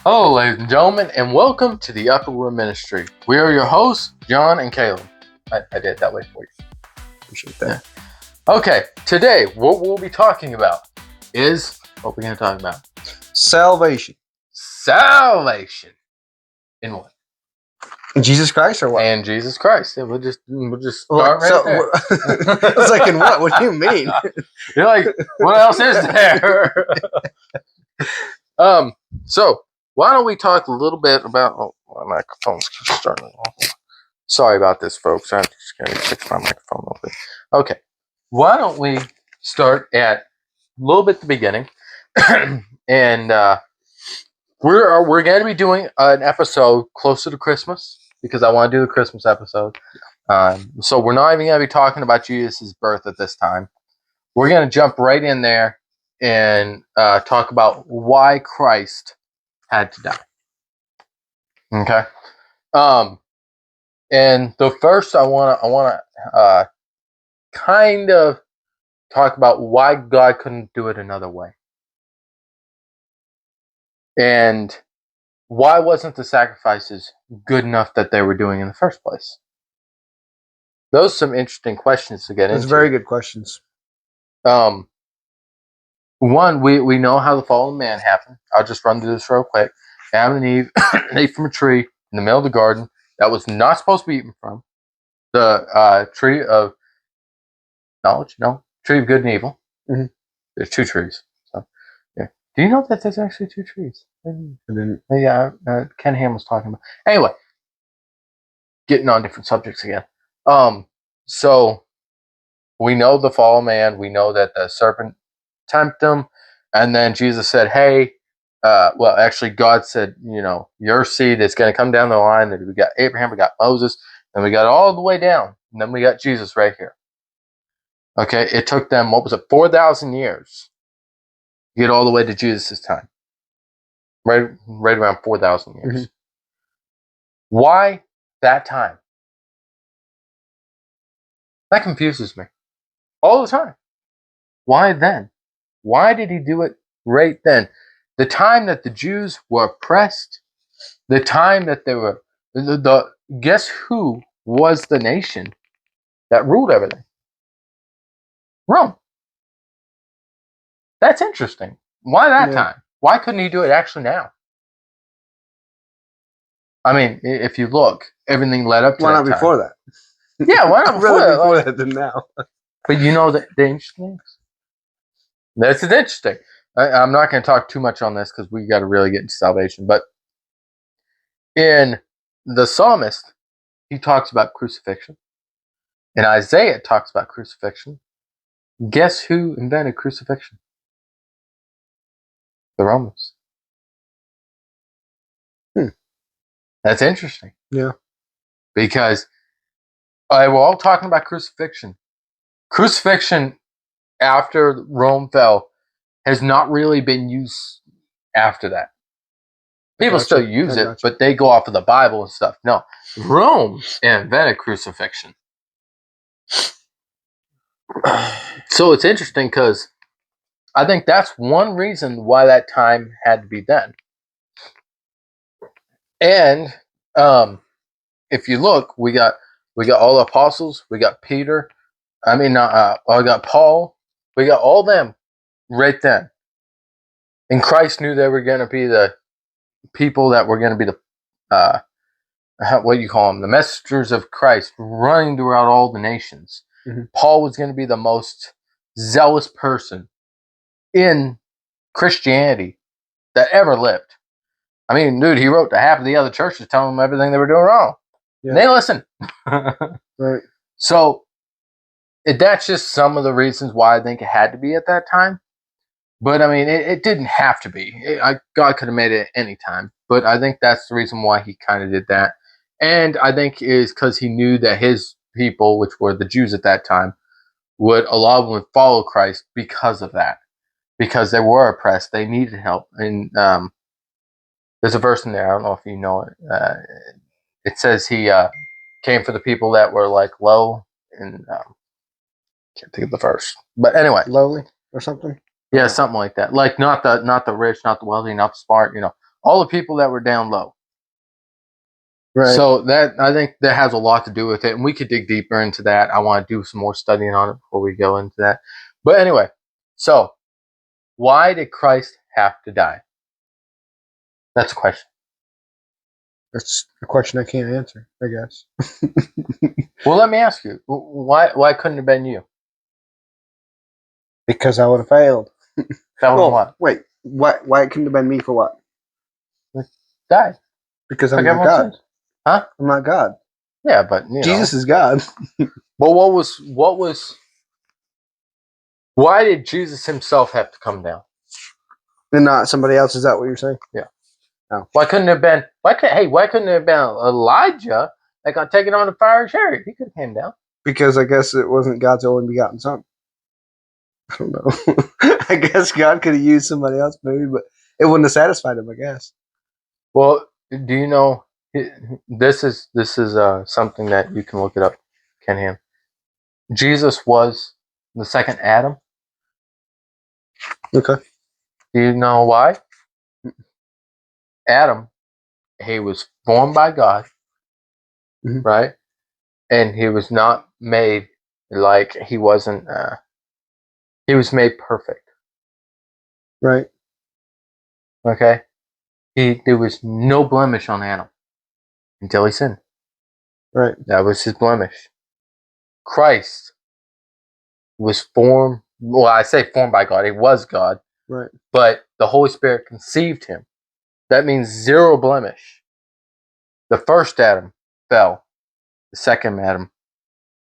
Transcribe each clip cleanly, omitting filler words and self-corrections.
Hello, ladies and gentlemen, and welcome to the Upper Room Ministry. We are your hosts, John and Caleb. I did it that way for you. Appreciate that. Yeah. Okay, today, what we'll be talking about is, what we're going to talk about? Salvation. Salvation. In what? Jesus Christ or what? And Jesus Christ. Yeah, we'll just start right there. I was like, in what? What do you mean? You're like, what else is there? So, why don't we talk a little bit about... Oh, my microphone's starting off. Sorry about this, folks. I'm just going to fix my microphone a little bit. Okay. Why don't we start at a little bit the beginning, and we're going to be doing an episode closer to Christmas because I want to do the Christmas episode. So we're not even going to be talking about Jesus' birth at this time. We're going to jump right in there and talk about why Christ had to die. Okay. And the first I want to kind of talk about why God couldn't do it another way. And why wasn't the sacrifices good enough that they were doing in the first place? Those are some interesting questions to get into. Those very good questions. One, we know how the fall of man happened. I'll just run through this real quick. Adam and Eve ate from a tree in the middle of the garden that was not supposed to be eaten from. The tree of knowledge, tree of good and evil. Mm-hmm. There's two trees. So, yeah. Do you know that there's actually two trees? And then, yeah, Ken Ham was talking about. Anyway, getting on different subjects again. So we know the fall of man. We know that the serpent tempted him, and then Jesus said, "Hey." Well, actually, God said, your seed is going to come down the line. That we got Abraham, we got Moses, and we got all the way down, and then we got Jesus right here. Okay, it took them, 4,000 years to get all the way to Jesus' time. Right around 4,000 years. Mm-hmm. Why that time? That confuses me. All the time. Why then? Why did he do it right then? The time that the Jews were oppressed, the time that they were... guess who was the nation that ruled everything? Rome. That's interesting. Why that time? Why couldn't he do it actually now? I mean, if you look, everything led up to that. Why not before that? Yeah, why not before that? Before that than now. But you know the interesting things? This is interesting. I'm not going to talk too much on this because we got to really get into salvation. But in the psalmist, he talks about crucifixion. In Isaiah, it talks about crucifixion. Guess who invented crucifixion? The Romans. That's interesting. Yeah. Because we're all talking about crucifixion. Crucifixion, after Rome fell, has not really been used after that. People still use it, but they go off of the Bible and stuff. No, Rome invented crucifixion. So it's interesting because I think that's one reason why that time had to be done. And if you look, we got all the apostles, we got Peter. I got Paul. We got all them right then. And Christ knew they were going to be the people that were going to be the what do you call them? The messengers of Christ, running throughout all the nations. Mm-hmm. Paul was going to be the most zealous person in Christianity that ever lived. I mean, dude, he wrote to half of the other churches telling them everything they were doing wrong. Yeah. And they listened. Right. So that's just some of the reasons why I think it had to be at that time. But, I mean, it didn't have to be. God could have made it at any time. But I think that's the reason why he kind of did that. And I think it is because he knew that his people, which were the Jews at that time, would allow them to follow Christ because of that. Because they were oppressed. They needed help. And there's a verse in there. I don't know if you know it. It says he came for the people that were, like, low. And can't think of the verse. But anyway. Lowly or something? Yeah, something like that. Like not the rich, not the wealthy, not the smart, all the people that were down low. Right. So that, I think that has a lot to do with it, and we could dig deeper into that. I want to do some more studying on it before we go into that. But anyway, so why did Christ have to die? That's a question. That's a question I can't answer, I guess. Well, let me ask you, why couldn't it have been you? Because I would have failed. That was what? Wait, why it couldn't have been me for what? Die. Because I'm Like not God. says. Huh? I'm not God. Yeah, but Jesus is God. But what was why did Jesus himself have to come down? And not somebody else, is that what you're saying? Yeah. No. Why couldn't it have been why couldn't it have been Elijah that got taken on the fire chariot? He could have came down. Because I guess it wasn't God's only begotten son. I don't know. I guess God could have used somebody else maybe, but it wouldn't have satisfied him, I guess. Well, do you know this is something that you can look it up, Ken Ham. Jesus was the second Adam. Okay. Do you know why? Adam, he was formed by God, right? And he was not made like he wasn't. He was made perfect. Right. Okay. There was no blemish on Adam until he sinned. Right. That was his blemish. Christ was formed. Well, I say formed by God. He was God. Right. But the Holy Spirit conceived him. That means zero blemish. The first Adam fell. The second Adam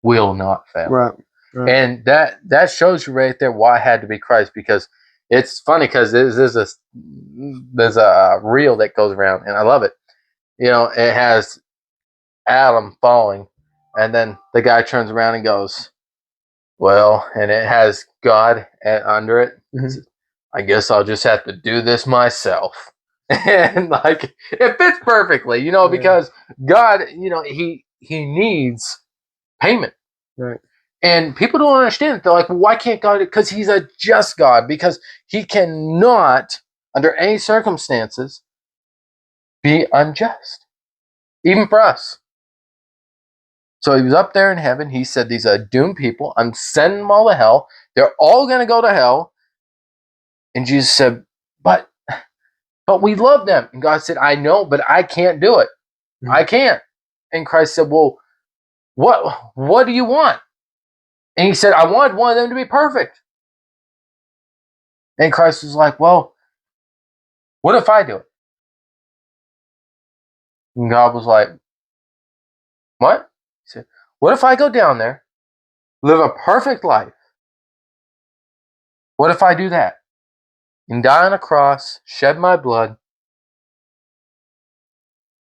will not fail. Right. Right. And that shows you right there why it had to be Christ, because it's funny because there's a reel that goes around and I love it. You know, it has Adam falling, and then the guy turns around and goes, well, and it has God under it. Mm-hmm. I guess I'll just have to do this myself. And like it fits perfectly, you know, because God, you know, he needs payment. Right. And people don't understand it. They're like, well, why can't God? Because he's a just God, because he cannot, under any circumstances, be unjust, even for us. So he was up there in heaven. He said, these are doomed people. I'm sending them all to hell. They're all going to go to hell. And Jesus said, but we love them. And God said, I know, but I can't do it. Mm-hmm. I can't. And Christ said, well, what do you want? And he said, I want one of them to be perfect. And Christ was like, well, what if I do it? And God was like, what? He said, what if I go down there, live a perfect life? What if I do that? And die on a cross, shed my blood?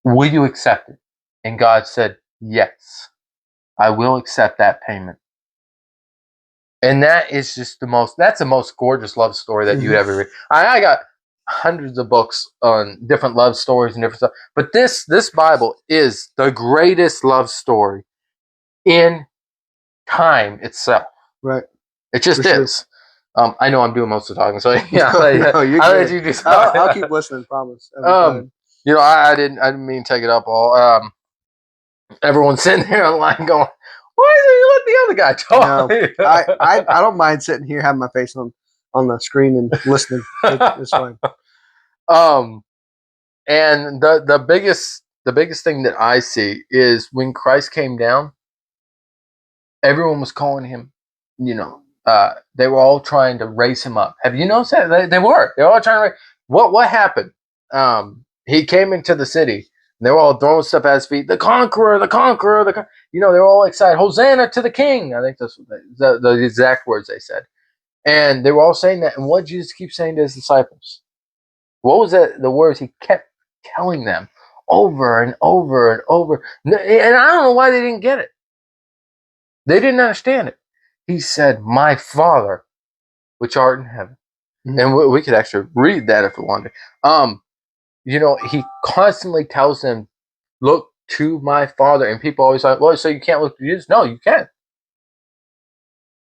Will you accept it? And God said, yes, I will accept that payment. And that is just that's the most gorgeous love story that you'd ever read. I got hundreds of books on different love stories and different stuff, but this Bible is the greatest love story in time itself. Right. It just is. Sure. I know I'm doing most of the talking, so yeah. No, you're I'll good. let you do I'll keep listening, promise. You know, I didn't mean to take it up all. Everyone's sitting there online going, why did you let the other guy talk? No, I don't mind sitting here having my face on the screen and listening. It's fine. And the biggest thing that I see is when Christ came down, everyone was calling him, you know, they were all trying to raise him up. Have you noticed that? They were all trying to what happened? He came into the city. And they were all throwing stuff at his feet. The conqueror, the conqueror, you know, they were all excited. Hosanna to the king. I think that's the exact words they said. And they were all saying that. And what Jesus keeps saying to his disciples? What was that? The words he kept telling them over and over and over. And I don't know why they didn't get it. They didn't understand it. He said, my Father, which art in heaven. Mm-hmm. And we could actually read that if we wanted. You know, he constantly tells them, look to my Father. And people always like, well, so you can't look to Jesus? No, you can.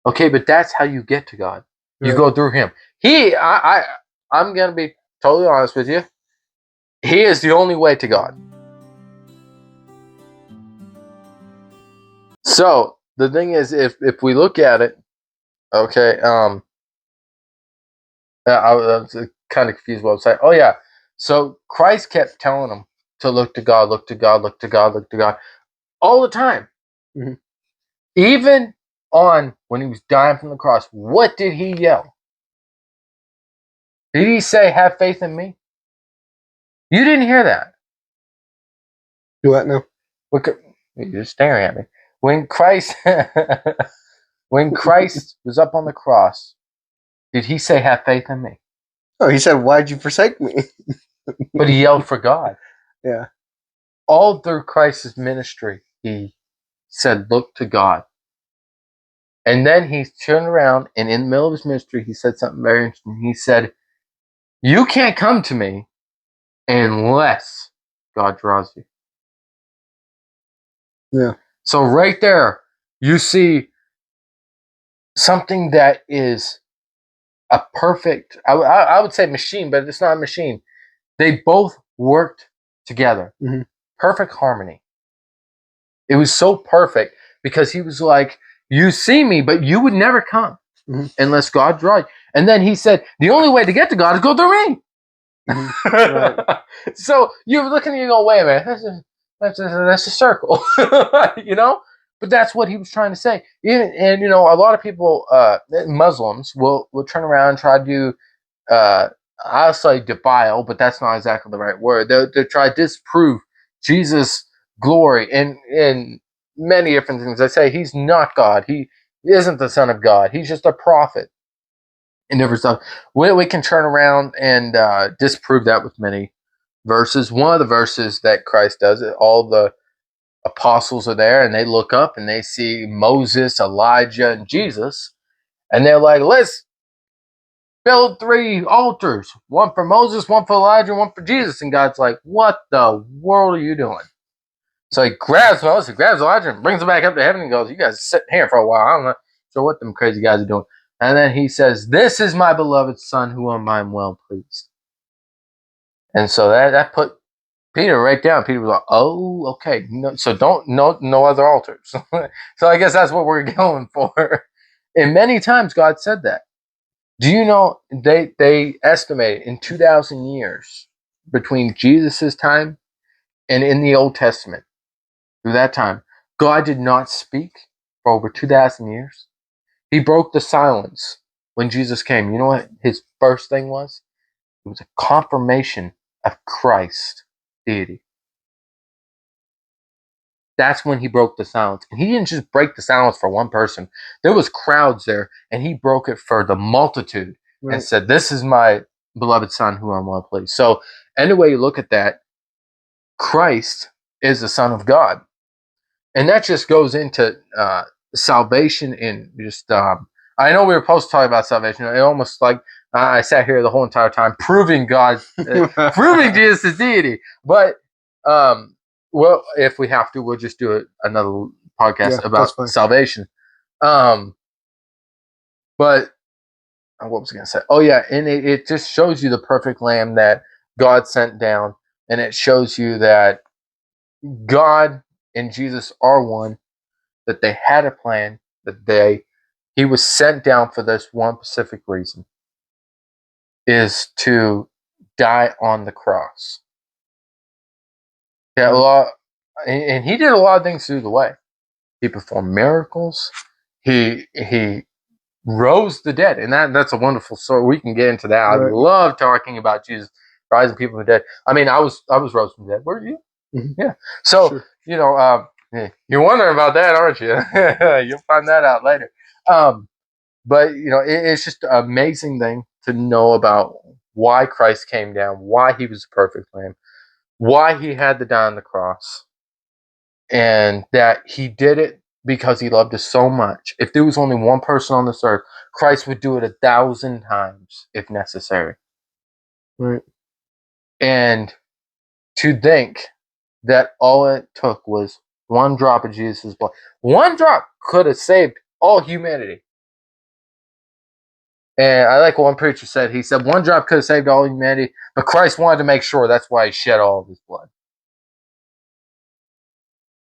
Okay, but that's how you get to God. You go through him. I'm going to be totally honest with you. He is the only way to God. So the thing is, if we look at it, okay, I was kind of confused what I was saying. Oh yeah, so Christ kept telling them to look to God, look to God, look to God, look to God, all the time. Mm-hmm. Even on when he was dying from the cross, what did he yell? Did he say, "Have faith in me"? You didn't hear that. Do what now? You're staring at me. When Christ, when Christ was up on the cross, did he say, "Have faith in me"? Oh, he said, "Why'd you forsake me?" But he yelled for God. Yeah. All through Christ's ministry, he said, "Look to God." And then he turned around, and in the middle of his ministry, he said something very interesting. He said, "You can't come to me unless God draws you." Yeah. So right there, you see something that is a perfect, I would say machine, but it's not a machine. They both worked together. Mm-hmm. Perfect harmony. It was so perfect because he was like, "You see me, but you would never come unless God draws you." And then he said, "The only way to get to God is go through me." Right. So you're looking and you go, "Wait a minute, that's a circle," you know. But that's what he was trying to say. And a lot of people, Muslims, will turn around and try to do, I'll say defile, but that's not exactly the right word. They'll try to disprove Jesus' glory in many different things. They say he's not God. He isn't the Son of God. He's just a prophet and different stuff. We can turn around and disprove that with many verses. One of the verses that Christ does it, all the apostles are there and they look up and they see Moses, Elijah, and Jesus, and they're like, "Let's build 3 altars, one for Moses, one for Elijah, one for Jesus." And God's like, "What the world are you doing?" So he grabs Moses, he grabs Elijah, and brings him back up to heaven and goes, "You guys sit here for a while. I'm not sure what them crazy guys are doing." And then he says, "This is my beloved son who am I well pleased." And so that put Peter right down. Peter was like, "Oh, okay. No, so no other altars." So I guess that's what we're going for. And many times God said that. Do you know they estimate in 2,000 years between Jesus' time and in the Old Testament, through that time, God did not speak for over 2,000 years. He broke the silence when Jesus came. You know what his first thing was? It was a confirmation of Christ's deity. That's when he broke the silence. And he didn't just break the silence for one person. There was crowds there, and he broke it for the multitude and said, "This is my beloved son who I'm well pleased." So any way you look at that, Christ is the Son of God. And that just goes into salvation and just, I know we were supposed to talk about salvation. It almost like I sat here the whole entire time proving God, proving Jesus' deity. But, well, if we have to, we'll just do another podcast about salvation. But what was I going to say? Oh, yeah. And it just shows you the perfect lamb that God sent down. And it shows you that God and Jesus are one, that they had a plan, that he was sent down for this one specific reason, is to die on the cross. And he did a lot of things through the way. He performed miracles. He rose the dead, and that's a wonderful story. We can get into that. Right. I love talking about Jesus rising people from the dead. I mean, I was rose from the dead. Were you? Mm-hmm. Yeah. So sure. You're wondering about that, aren't you? You'll find that out later. But it's just an amazing thing to know about why Christ came down, why he was the perfect lamb, why he had to die on the cross, and that he did it because he loved us so much. If there was only one person on this earth, Christ would do it 1,000 times if necessary. Right. And to think that all it took was one drop of Jesus' blood. One drop could have saved all humanity. And I like what one preacher said. He said, one drop could have saved all humanity, but Christ wanted to make sure. That's why he shed all of his blood.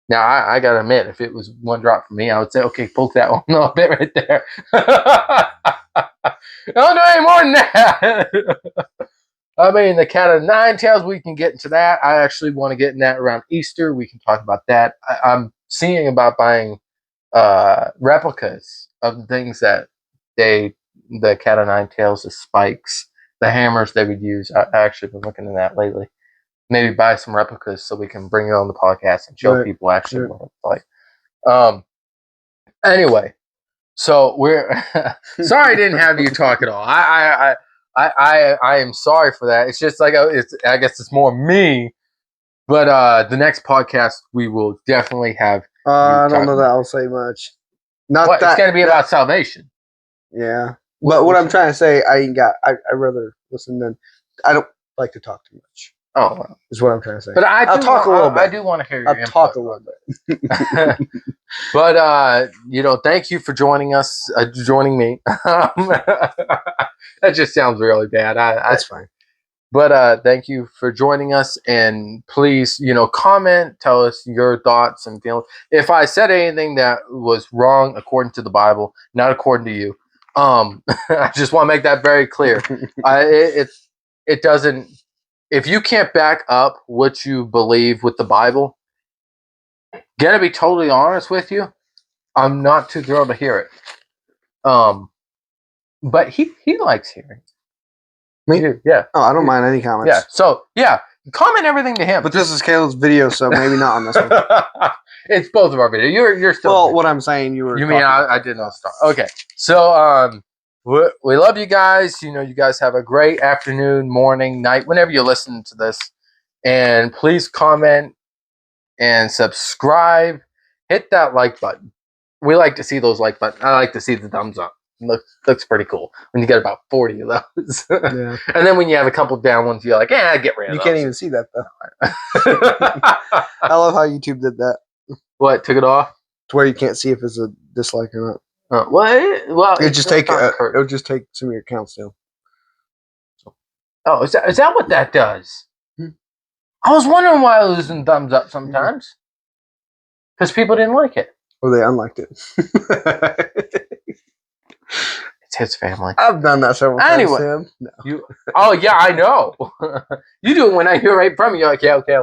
Now, I got to admit, if it was one drop for me, I would say, okay, poke that one a bit right there. Don't do any more than that. I mean, the cat of nine tails, we can get into that. I actually want to get in that around Easter. We can talk about that. I'm seeing about buying replicas of the things that the cat of nine tails, the spikes, the hammers they would use. I actually been looking at that lately. Maybe buy some replicas so we can bring it on the podcast and show people actually what it's like. Anyway, so we're sorry I didn't have you talk at all. I am sorry for that. It's just like I guess it's more me. But the next podcast we will definitely have. I don't know that I'll say much. Not that it's going to be about salvation. Yeah, but what I'm trying to say, I rather listen than I don't like to talk too much. Oh, well. Is what I'm trying to say. But I'll talk a little bit. I do want to hear your input. I'll talk a little bit. But thank you for joining us. Joining me. That just sounds really bad. That's fine. But thank you for joining us, and please, comment, tell us your thoughts and feelings. If I said anything that was wrong according to the Bible, not according to you, I just want to make that very clear. It doesn't. If you can't back up what you believe with the Bible, gonna be totally honest with you, I'm not too thrilled to hear it. But he likes hearing. Me? Yeah. Oh, I don't mind any comments. Yeah. So comment everything to him. But this is Caleb's video, so maybe not on this one. It's both of our videos. You're still. Well, what I'm saying, you mean I did not start? Okay. So we love you guys. You guys have a great afternoon, morning, night, whenever you listen to this. And please comment and subscribe. Hit that like button. We like to see those like buttons. I like to see the thumbs up. Looks pretty cool when you get about 40 of those. Yeah. And then when you have a couple down ones, you're like, get rid of those. You can't even see that, though. I love how YouTube did that. What, took it off? To where you can't see if it's a dislike or not. Well, it'll just take some of your counts down. So. Oh, is that what that does? I was wondering why I was losing thumbs up sometimes. Because people didn't like it. Or they unliked it. It's his family. I've done that several times, Sam. No. Yeah, I know. You do it when I hear right from you. You're like, yeah, okay.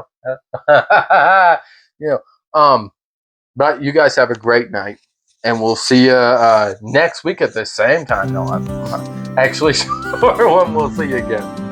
But you guys have a great night, and we'll see you next week at the same time. No, I'm actually sure when we'll see you again.